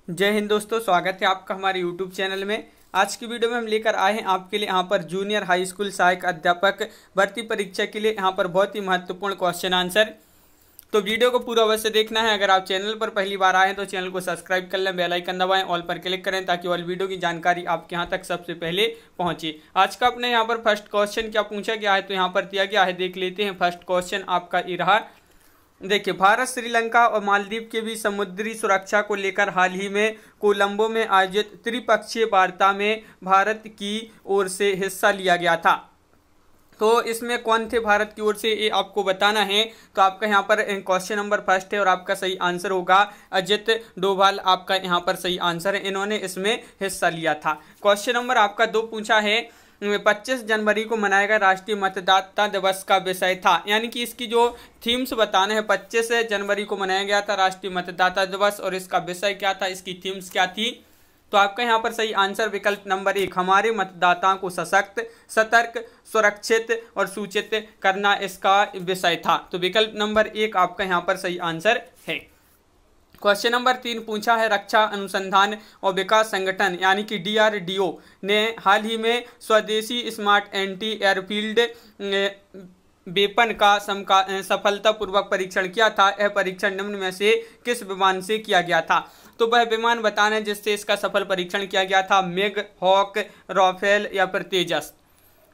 जय हिंद दोस्तों, स्वागत है आपका हमारे यूट्यूब चैनल में। आज की वीडियो में हम लेकर आए हैं आपके लिए यहाँ पर जूनियर हाई स्कूल सहायक अध्यापक भर्ती परीक्षा के लिए यहाँ पर बहुत ही महत्वपूर्ण क्वेश्चन आंसर। तो वीडियो को पूरा अवश्य देखना है। अगर आप चैनल पर पहली बार आए हैं तो चैनल को सब्सक्राइब कर लें, बेल आइकन दबाएं, ऑल पर क्लिक करें ताकि ऑल वीडियो की जानकारी आपके यहाँ तक सबसे पहले पहुँचे। आज का अपने यहाँ पर फर्स्ट क्वेश्चन क्या पूछा गया है तो यहाँ पर दिया गया है, देख लेते हैं। फर्स्ट क्वेश्चन आपका ये रहा। देखिए, भारत श्रीलंका और मालदीव के बीच समुद्री सुरक्षा को लेकर हाल ही में कोलंबो में आयोजित त्रिपक्षीय वार्ता में भारत की ओर से हिस्सा लिया गया था। तो इसमें कौन थे भारत की ओर से, ये आपको बताना है। तो आपका यहाँ पर क्वेश्चन नंबर फर्स्ट है और आपका सही आंसर होगा अजित डोभाल। आपका यहाँ पर सही आंसर है, इन्होंने इसमें हिस्सा लिया था। क्वेश्चन नंबर आपका 2 पूछा है, 25 जनवरी को मनाया गया राष्ट्रीय मतदाता दिवस का विषय था। यानी कि इसकी जो थीम्स बताना है, 25 जनवरी को मनाया गया था राष्ट्रीय मतदाता दिवस और इसका विषय क्या था, इसकी थीम्स क्या थी। तो आपका यहाँ पर सही आंसर विकल्प नंबर 1, हमारे मतदाताओं को सशक्त, सतर्क, सुरक्षित और सूचित करना इसका विषय था। तो विकल्प नंबर 1 आपका यहाँ पर सही आंसर है। क्वेश्चन नंबर 3 पूछा है, रक्षा अनुसंधान और विकास संगठन यानी कि DRDO ने हाल ही में स्वदेशी स्मार्ट एंटी एयरफील्ड वेपन का सफलतापूर्वक परीक्षण किया था। यह परीक्षण निम्न में से किस विमान से किया गया था। तो वह विमान बताना है जिससे इसका सफल परीक्षण किया गया था, मिग, हॉक, राफेल या फिर तेजस।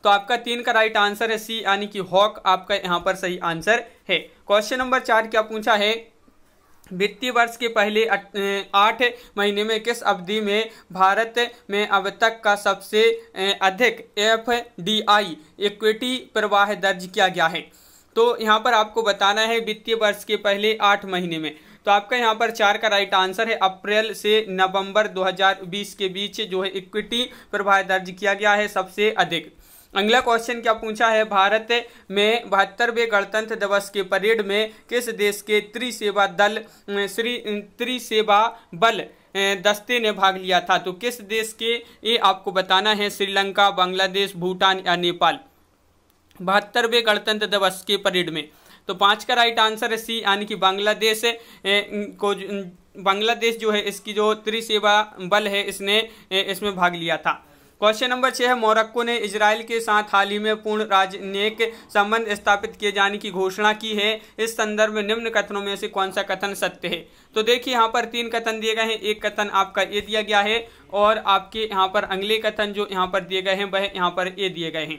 तो आपका 3 का राइट आंसर है सी यानी कि हॉक आपका यहाँ पर सही आंसर है। क्वेश्चन नंबर 4 क्या पूछा है, वित्तीय वर्ष के पहले 8 महीने में किस अवधि में भारत में अब तक का सबसे अधिक FDI इक्विटी प्रवाह दर्ज किया गया है। तो यहाँ पर आपको बताना है वित्तीय वर्ष के पहले 8 महीने में। तो आपका यहाँ पर 4 का राइट आंसर है, अप्रैल से नवंबर 2020 के बीच जो है इक्विटी प्रवाह दर्ज किया गया है सबसे अधिक। अगला क्वेश्चन क्या पूछा है, भारत में 72वें गणतंत्र दिवस के परेड में किस देश के त्रिसेवा बल दस्ते ने भाग लिया था। तो किस देश के, ये आपको बताना है, श्रीलंका, बांग्लादेश, भूटान या नेपाल। 72वें गणतंत्र दिवस के परेड में। तो 5 का राइट आंसर है सी यानी कि बांग्लादेश बांग्लादेश जो है इसकी जो त्रिसेवा बल है इसने इसमें भाग लिया था। क्वेश्चन नंबर 6 है, मोरक्को ने इजराइल के साथ हाल ही में पूर्ण राजनयिक संबंध स्थापित किए जाने की घोषणा की है। इस संदर्भ में निम्न कथनों में से कौन सा कथन सत्य है। तो देखिए यहाँ पर 3 कथन दिए गए हैं, एक कथन आपका ये दिया गया है और आपके यहाँ पर अगले कथन जो यहाँ पर दिए गए हैं वह यहाँ पर ये दिए गए हैं।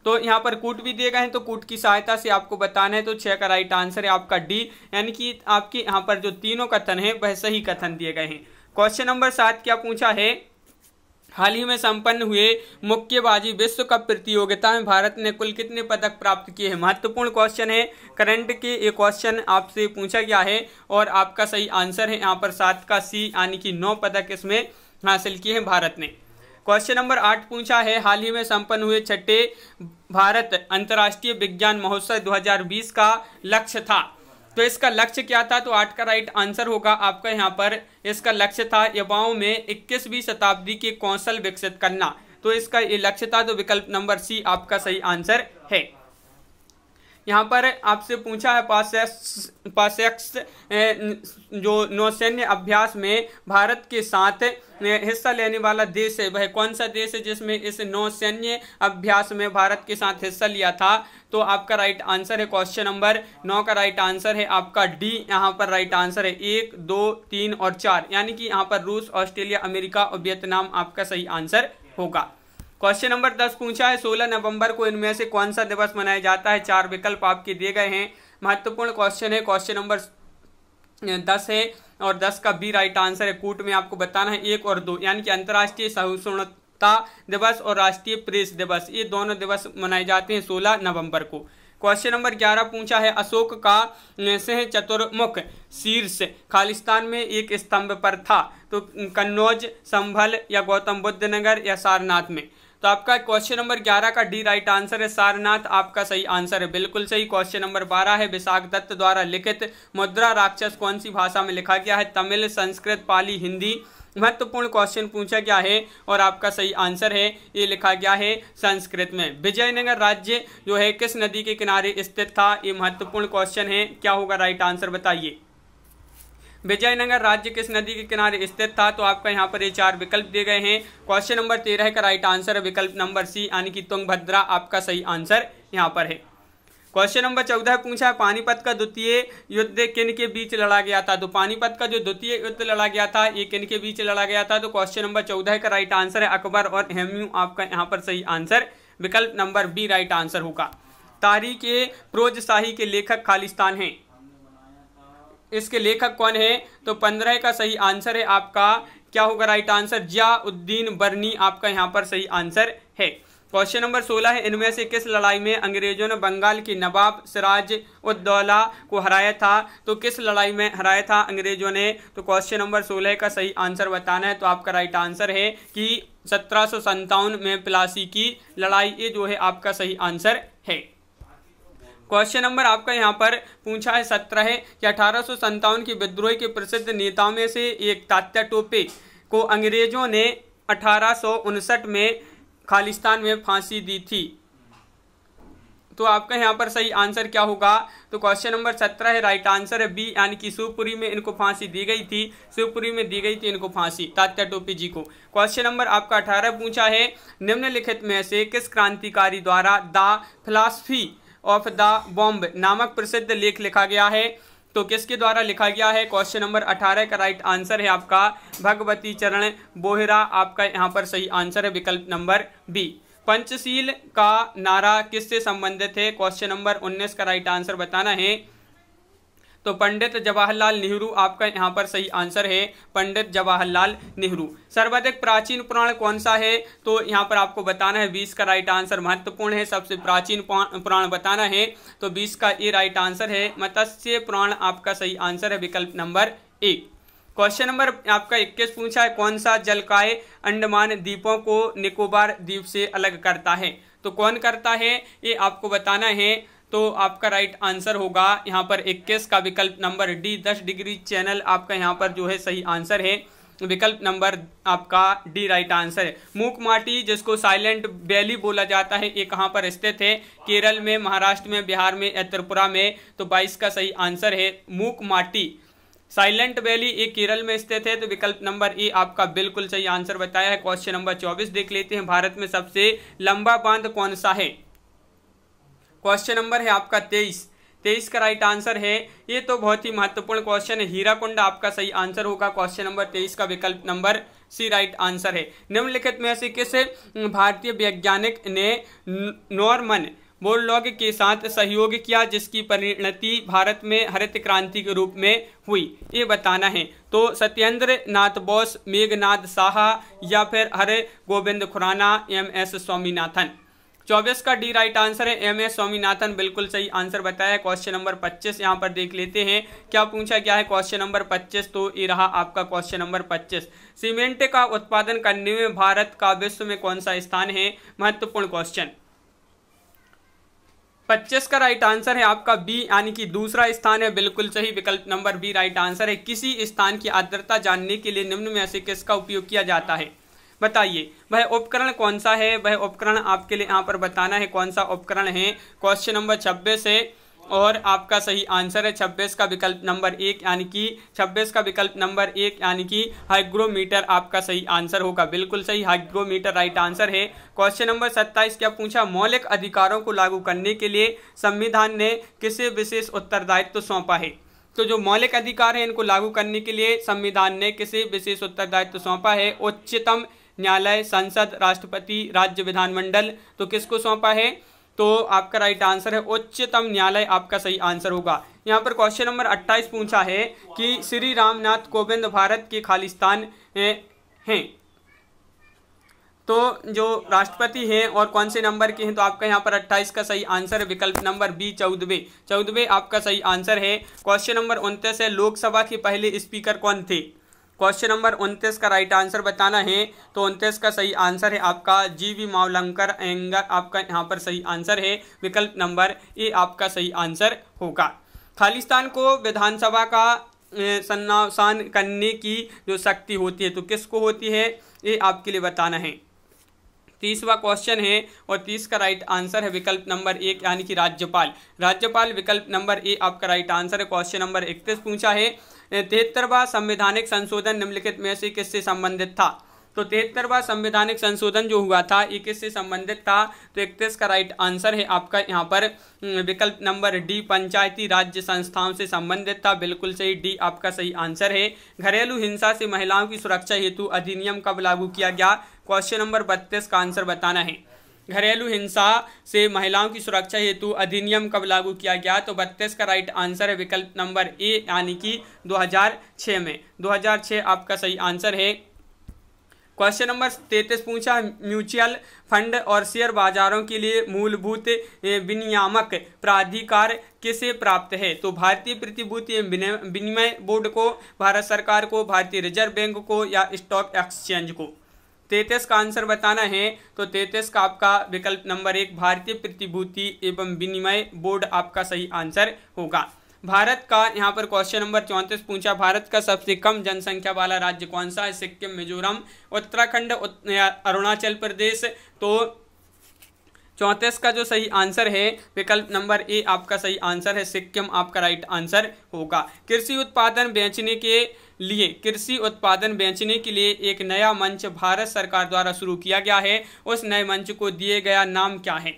तो यहाँ पर कूट भी दिए गए हैं, तो कूट की सहायता से आपको बताना है। तो 6 का राइट आंसर है आपका डी यानी कि आपके यहाँ पर जो तीनों कथन है वह सही कथन दिए गए हैं। क्वेश्चन नंबर 7 क्या पूछा है, हाल ही में संपन्न हुए मुक्केबाजी विश्व कप प्रतियोगिता में भारत ने कुल कितने पदक प्राप्त किए हैं। महत्वपूर्ण क्वेश्चन है, करंट के ये क्वेश्चन आपसे पूछा गया है और आपका सही आंसर है यहाँ पर 7 का सी यानी कि 9 पदक इसमें हासिल किए हैं भारत ने। क्वेश्चन नंबर 8 पूछा है, हाल ही में संपन्न हुए 6ठे भारत अंतर्राष्ट्रीय विज्ञान महोत्सव 2020 का लक्ष्य था। तो इसका लक्ष्य क्या था। तो 8 का राइट आंसर होगा आपका यहाँ पर, इसका लक्ष्य था युवाओं में 21वीं शताब्दी के कौशल विकसित करना। तो इसका ये लक्ष्य था, तो विकल्प नंबर सी आपका सही आंसर है। यहाँ पर आपसे पूछा है, पासेक्स जो नौसैन्य अभ्यास में भारत के साथ हिस्सा लेने वाला देश है वह कौन सा देश है जिसमें इस नौसैन्य अभ्यास में भारत के साथ हिस्सा लिया था। तो आपका राइट आंसर है क्वेश्चन नंबर 9 का राइट आंसर है आपका डी। यहाँ पर राइट आंसर है 1, 2, 3 और 4 यानी कि यहाँ पर रूस, ऑस्ट्रेलिया, अमेरिका और वियतनाम आपका सही आंसर होगा। क्वेश्चन नंबर 10 पूछा है, 16 नवंबर को इनमें से कौन सा दिवस मनाया जाता है। 4 विकल्प आपके दिए गए हैं। महत्वपूर्ण क्वेश्चन है, क्वेश्चन नंबर 10 है और 10 का बी राइट आंसर है। कूट में आपको बताना है 1 और 2 यानी कि अंतर्राष्ट्रीय सहिष्णुता दिवस और राष्ट्रीय प्रेस दिवस, ये दोनों दिवस मनाए जाते हैं 16 नवंबर को। क्वेश्चन नंबर 11 पूछा है, अशोक का सिंह चतुर्मुख शीर्ष खालिस्तान में एक स्तंभ पर था। तो कन्नौज, संभल या गौतम बुद्ध नगर या सारनाथ में। तो आपका क्वेश्चन नंबर 11 का डी राइट आंसर है, सारनाथ आपका सही आंसर है, बिल्कुल सही। क्वेश्चन नंबर 12 है, विशाख दत्त द्वारा लिखित मुद्रा राक्षस कौन सी भाषा में लिखा गया है। तमिल, संस्कृत, पाली, हिंदी। महत्वपूर्ण क्वेश्चन पूछा गया है और आपका सही आंसर है ये लिखा गया है संस्कृत में। विजयनगर राज्य जो है किस नदी के किनारे स्थित था, ये महत्वपूर्ण क्वेश्चन है। क्या होगा राइट आंसर बताइए। विजयनगर राज्य किस नदी के किनारे स्थित था? तो आपका यहाँ पर ये 4 विकल्प दिए गए हैं। क्वेश्चन नंबर 13 का राइट आंसर है विकल्प नंबर सी यानी कि तुंगभद्रा आपका सही आंसर यहाँ पर है। क्वेश्चन नंबर 14 पूछा है पानीपत का द्वितीय युद्ध किन के बीच लड़ा गया था? तो पानीपत का जो द्वितीय युद्ध लड़ा गया था ये किन के बीच लड़ा गया था? तो क्वेश्चन नंबर 14 का राइट आंसर है अकबर और हुमायूं आपका यहाँ पर सही आंसर विकल्प नंबर बी राइट आंसर होगा। तारीख ए प्रोज शाही के लेखक खालिस्तान हैं, इसके लेखक कौन है? तो 15 का सही आंसर है आपका क्या होगा राइट आंसर? जियाउद्दीन बरनी आपका यहाँ पर सही आंसर है। क्वेश्चन नंबर 16 है इनमें से किस लड़ाई में अंग्रेजों ने बंगाल की नवाब सिराज उद दौला को हराया था? तो किस लड़ाई में हराया था अंग्रेजों ने? तो क्वेश्चन नंबर 16 का सही आंसर बताना है। तो आपका राइट आंसर है कि 1757 में प्लासी की लड़ाई, ये जो है आपका सही आंसर है। क्वेश्चन नंबर आपका यहाँ पर पूछा है 17 है कि 1857 की विद्रोह के प्रसिद्ध नेताओं में से एक तात्या टोपे को अंग्रेजों ने 1859 में खालिस्तान में फांसी दी थी। तो आपका यहाँ पर सही आंसर क्या होगा? तो क्वेश्चन नंबर 17 है राइट आंसर है बी यानी कि शिवपुरी में इनको फांसी दी गई थी। शिवपुरी में दी गई थी इनको फांसी तात्या टोपे जी को। क्वेश्चन नंबर आपका 18 पूछा है निम्नलिखित में से किस क्रांतिकारी द्वारा the philosophy of the bomb नामक प्रसिद्ध लेख लिखा गया है? तो किसके द्वारा लिखा गया है? क्वेश्चन नंबर 18 का राइट आंसर है आपका भगवती चरण बोहरा आपका यहाँ पर सही आंसर है विकल्प नंबर बी। पंचशील का नारा किससे संबंधित है? क्वेश्चन नंबर 19 का राइट आंसर बताना है। तो पंडित जवाहरलाल नेहरू आपका यहाँ पर सही आंसर है पंडित जवाहरलाल नेहरू। सर्वाधिक प्राचीन पुराण कौन सा है? तो यहाँ पर आपको बताना है 20 का राइट आंसर महत्वपूर्ण है। सबसे प्राचीन पुराण बताना है तो 20 का ये राइट आंसर है मत्स्य पुराण आपका सही आंसर है विकल्प नंबर 1। क्वेश्चन नंबर आपका 21 पूछा है कौन सा जलकाय अंडमान द्वीपों को निकोबार द्वीप से अलग करता है? तो कौन करता है ये आपको बताना है। तो आपका राइट आंसर होगा यहाँ पर 21 का विकल्प नंबर डी 10 डिग्री चैनल आपका यहाँ पर जो है सही आंसर है विकल्प नंबर आपका डी राइट आंसर है। मूकमाटी जिसको साइलेंट वैली बोला जाता है ये कहाँ पर स्थित है? केरल में, महाराष्ट्र में, बिहार में या त्रिपुरा में? तो 22 का सही आंसर है मूकमाटी साइलेंट वैली ये केरल में स्थित है। तो विकल्प नंबर ए आपका बिल्कुल सही आंसर बताया है। क्वेश्चन नंबर 24 देख लेते हैं भारत में सबसे लंबा बांध कौन सा है? क्वेश्चन नंबर है आपका 23 का राइट आंसर है। ये तो बहुत ही महत्वपूर्ण क्वेश्चन है। हीराकुंड आपका सही आंसर होगा क्वेश्चन नंबर 23 का विकल्प नंबर सी राइट आंसर है। निम्नलिखित में से किस भारतीय वैज्ञानिक ने नॉर्मन बोरलॉग के साथ सहयोग किया जिसकी परिणति भारत में हरित क्रांति के रूप में हुई? ये बताना है। तो सत्येंद्र नाथ बोस, मेघनाथ साहा या फिर हरे गोविंद खुराना, MS स्वामीनाथन? 24 का डी राइट आंसर है MS स्वामीनाथन बिल्कुल सही आंसर बताया है। क्वेश्चन नंबर 25 यहाँ पर देख लेते हैं क्या पूछा गया है क्वेश्चन नंबर 25। तो ये रहा आपका क्वेश्चन नंबर 25। सीमेंट का उत्पादन करने में भारत का विश्व में कौन सा स्थान है? महत्वपूर्ण क्वेश्चन। 25 का राइट आंसर है आपका बी यानी कि दूसरा स्थान है बिल्कुल सही विकल्प नंबर बी राइट आंसर है। किसी स्थान की आर्द्रता जानने के लिए निम्न में से किसका उपयोग किया जाता है? बताइए वह उपकरण कौन सा है? वह उपकरण आपके लिए यहाँ पर बताना है कौन सा उपकरण है। क्वेश्चन नंबर 26 है और आपका सही आंसर है 26 का विकल्प नंबर 1 यानी कि 26 का विकल्प नंबर 1 यानी कि हाइग्रोमीटर आपका सही आंसर होगा बिल्कुल सही हाइग्रोमीटर राइट आंसर है। क्वेश्चन नंबर 27 क्या पूछा? मौलिक अधिकारों को लागू करने के लिए संविधान ने किसे विशेष उत्तरदायित्व सौंपा है? तो जो मौलिक अधिकार है इनको लागू करने के लिए संविधान ने किसे विशेष उत्तरदायित्व सौंपा है? उच्चतम न्यायालय, संसद, राष्ट्रपति, राज्य विधानमंडल? तो किसको सौंपा है? तो आपका राइट आंसर है उच्चतम न्यायालय आपका सही आंसर होगा। यहाँ पर क्वेश्चन नंबर 28 पूछा है कि श्री रामनाथ कोविंद भारत के खालिस्तान हैं तो जो राष्ट्रपति हैं और कौन से नंबर के हैं? तो आपका यहाँ पर 28 का सही आंसर है विकल्प नंबर बी 14वें आपका सही आंसर है। क्वेश्चन नंबर 29 है लोकसभा के पहले स्पीकर कौन थे? क्वेश्चन नंबर 29 का राइट आंसर बताना है। तो 29 का सही आंसर है आपका GV मावलंकर अयंगर आपका यहाँ पर सही आंसर है विकल्प नंबर ए आपका सही आंसर होगा। खालिस्तान को विधानसभा का संनावसान करने की जो शक्ति होती है तो किसको होती है? ये आपके लिए बताना है। 30वां क्वेश्चन है और 30 का राइट आंसर है विकल्प नंबर 1 यानी कि राज्यपाल विकल्प नंबर ए आपका राइट आंसर है। क्वेश्चन नंबर 31 पूछा है 73वां संवैधानिक संशोधन निम्नलिखित में से किससे संबंधित था? तो 73वां संवैधानिक संशोधन जो हुआ था ये किससे संबंधित था? तो 31 का राइट आंसर है आपका यहाँ पर विकल्प नंबर डी, पंचायती राज्य संस्थाओं से संबंधित था। बिल्कुल सही, डी आपका सही आंसर है। घरेलू हिंसा से महिलाओं की सुरक्षा हेतु अधिनियम कब लागू किया गया? क्वेश्चन नंबर 32 का आंसर बताना है। घरेलू हिंसा से महिलाओं की सुरक्षा हेतु अधिनियम कब लागू किया गया? तो 32 का राइट आंसर है विकल्प नंबर ए, यानी कि 2006 में। 2006 आपका सही आंसर है। क्वेश्चन नंबर 33 पूछा, म्यूचुअल फंड और शेयर बाजारों के लिए मूलभूत विनियामक प्राधिकार किसे प्राप्त है? तो भारतीय प्रतिभूति एवं विनिमय बोर्ड को, भारत सरकार को, भारतीय रिजर्व बैंक को या स्टॉक एक्सचेंज को? 33 का आंसर बताना है। तो 33 का आपका विकल्प नंबर 1 भारतीय प्रतिभूति एवं विनिमय बोर्ड आपका सही आंसर होगा। भारत का यहाँ पर क्वेश्चन नंबर 34 पूछा, भारत का सबसे कम जनसंख्या वाला राज्य कौन सा है? सिक्किम, मिजोरम, उत्तराखंड, अरुणाचल प्रदेश। तो 34 का जो सही आंसर है विकल्प नंबर ए आपका सही आंसर है, सिक्किम आपका राइट आंसर होगा। कृषि उत्पादन बेचने के लिए एक नया मंच भारत सरकार द्वारा शुरू किया गया है। उस नए मंच को दिए गया नाम क्या है?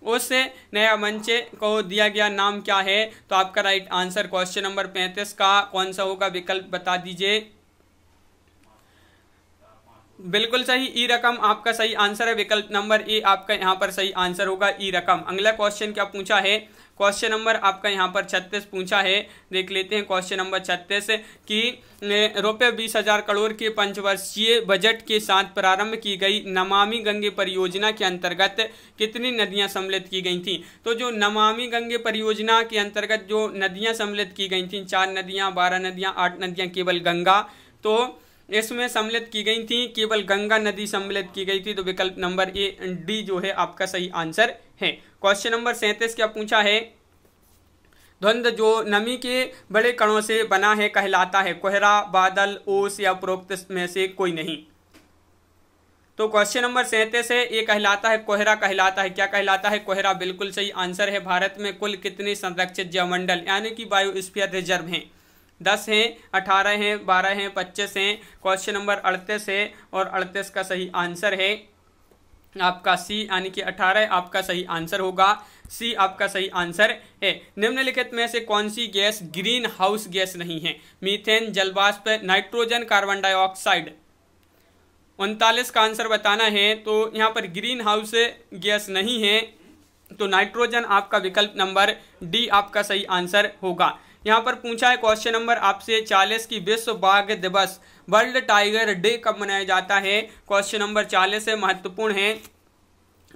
उस नया मंच को दिया गया नाम क्या है? तो आपका राइट आंसर क्वेश्चन नंबर 35 का कौन सा होगा? विकल्प बता दीजिए। बिल्कुल सही, ई रकम आपका सही आंसर है। विकल्प नंबर ए आपका यहाँ पर सही आंसर होगा, ई रकम। अगला क्वेश्चन क्या पूछा है? क्वेश्चन नंबर आपका यहाँ पर 36 पूछा है। देख लेते हैं क्वेश्चन नंबर 36 कि रुपये 20,000 करोड़ के पंचवर्षीय बजट के साथ प्रारंभ की गई नमामि गंगे परियोजना के अंतर्गत कितनी नदियां सम्मिलित की गई थी? तो जो नमामि गंगे परियोजना के अंतर्गत जो नदियां सम्मिलित की गई थी, 4 नदियां, 12 नदियां, 8 नदियां, केवल गंगा, तो इसमें सम्मिलित की गई थी, केवल गंगा नदी सम्मिलित की गई थी। तो विकल्प नंबर ए, डी जो है आपका सही आंसर है। क्वेश्चन नंबर 37 क्या पूछा है? धुंध जो नमी के बड़े कणों से बना है कहलाता है कोहरा, बादल, ओस या उपरोक्त में से कोई नहीं? तो क्वेश्चन नंबर 37 है, ये कहलाता है कोहरा कहलाता है। क्या कहलाता है? कोहरा बिल्कुल सही आंसर है। भारत में कुल कितने संरक्षित जैवमंडल यानी कि बायोस्फीयर रिजर्व हैं? 10 हैं, 18 हैं, 12 हैं, 25 हैं। क्वेश्चन नंबर 38 है और 38 का सही आंसर है आपका सी, यानी कि 18 आपका सही आंसर होगा। सी आपका सही आंसर है। निम्नलिखित में से कौन सी गैस ग्रीन हाउस गैस नहीं है? मीथेन, जलवाष्प, नाइट्रोजन, कार्बन डाइऑक्साइड। 39 का आंसर बताना है। तो यहाँ पर ग्रीन हाउस गैस नहीं है, तो नाइट्रोजन आपका विकल्प नंबर डी आपका सही आंसर होगा। यहाँ पर पूछा है क्वेश्चन नंबर आपसे 40 की विश्व बाघ दिवस, वर्ल्ड टाइगर डे कब मनाया जाता है? क्वेश्चन नंबर 40 है, महत्वपूर्ण है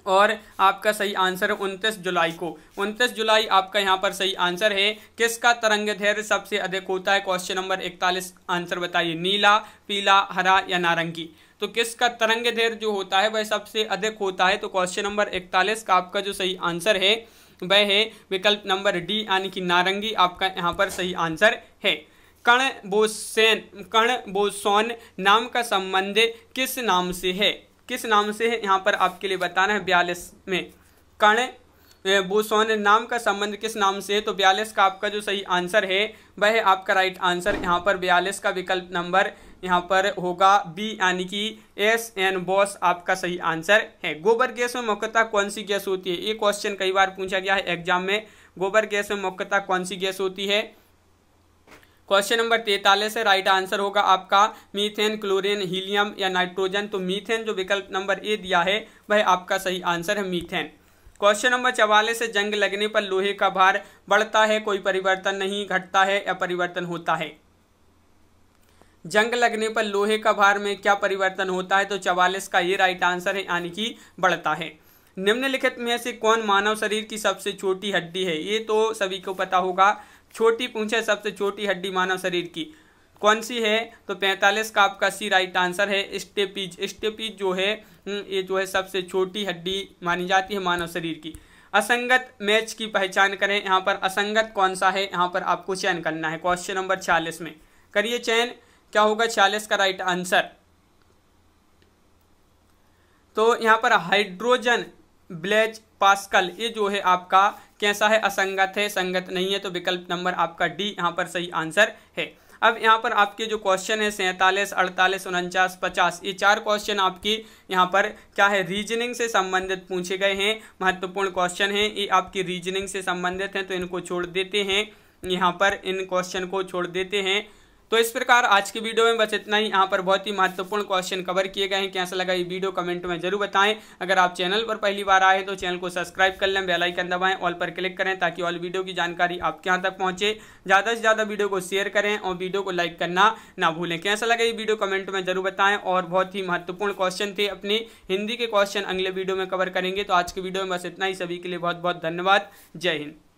और आपका सही आंसर है 29 जुलाई को। 29 जुलाई आपका यहाँ पर सही आंसर है। किसका तरंग दैर्घ्य सबसे अधिक होता है? क्वेश्चन नंबर 41 आंसर बताइए। नीला, पीला, हरा या नारंगी? तो किसका तरंग दैर्घ्य जो होता है वह सबसे अधिक होता है? तो क्वेश्चन नंबर 41 का आपका जो सही आंसर है वह है विकल्प नंबर डी, यानी कि नारंगी आपका यहाँ पर सही आंसर है। कण बोसोन नाम का संबंध किस नाम से है? किस नाम से है यहाँ पर आपके लिए बताना है। 42 में कण बोसोन नाम का संबंध किस नाम से है? तो 42 का आपका जो सही आंसर है वह है आपका राइट आंसर। यहाँ पर 42 का विकल्प नंबर यहाँ पर होगा बी, यानी कि एस एन बॉस आपका सही आंसर है। गोबर गैस में मुख्यतः कौन सी गैस होती है? ये क्वेश्चन कई बार पूछा गया है एग्जाम में। गोबर गैस में मुख्यतः कौन सी गैस होती है? क्वेश्चन नंबर 43 है, राइट आंसर होगा आपका मीथेन, क्लोरीन, हीलियम या नाइट्रोजन। तो मीथेन जो विकल्प नंबर ए दिया है वह आपका सही आंसर है, मीथेन। क्वेश्चन नंबर 44 है, जंग लगने पर लोहे का भार बढ़ता है, कोई परिवर्तन नहीं, घटता है या परिवर्तन होता है? जंग लगने पर लोहे का भार में क्या परिवर्तन होता है? तो 44 का ये राइट आंसर है, यानी कि बढ़ता है। निम्नलिखित में से कौन मानव शरीर की सबसे छोटी हड्डी है? ये तो सभी को पता होगा। छोटी पूछे सबसे छोटी हड्डी मानव शरीर की कौन सी है? तो 45 का आपका सी राइट आंसर है, स्टेपीज। स्टेपीज जो है ये जो है सबसे छोटी हड्डी मानी जाती है मानव शरीर की। असंगत मैच की पहचान करें। यहाँ पर असंगत कौन सा है यहाँ पर आपको चयन करना है। क्वेश्चन नंबर 46 में करिए चयन, क्या होगा 46 का राइट आंसर? तो यहाँ पर हाइड्रोजन, ब्लेज, पास्कल ये जो है आपका कैसा है? असंगत है, संगत नहीं है। तो विकल्प नंबर आपका डी यहाँ पर सही आंसर है। अब यहाँ पर आपके जो क्वेश्चन है 47, 48, 49, 50, ये 4 क्वेश्चन आपकी यहाँ पर क्या है, रीजनिंग से संबंधित पूछे गए हैं, महत्वपूर्ण क्वेश्चन हैं, ये आपकी रीजनिंग से संबंधित हैं, तो इनको छोड़ देते हैं, यहाँ पर इन क्वेश्चन को छोड़ देते हैं। तो इस प्रकार आज की वीडियो में बस इतना ही। यहाँ पर बहुत ही महत्वपूर्ण क्वेश्चन कवर किए गए हैं। कैसा लगा ये वीडियो कमेंट में जरूर बताएं। अगर आप चैनल पर पहली बार आए तो चैनल को सब्सक्राइब कर लें, बेल आइकन दबाएं, ऑल पर क्लिक करें ताकि ऑल वीडियो की जानकारी आपके यहाँ तक पहुंचे। ज़्यादा से ज़्यादा वीडियो को शेयर करें और वीडियो को लाइक करना ना भूलें। कैसा लगा ये वीडियो कमेंट में जरूर बताएं। और बहुत ही महत्वपूर्ण क्वेश्चन थे, अपनी हिंदी के क्वेश्चन अगले वीडियो में कवर करेंगे। तो आज की वीडियो में बस इतना ही। सभी के लिए बहुत बहुत धन्यवाद। जय हिंद।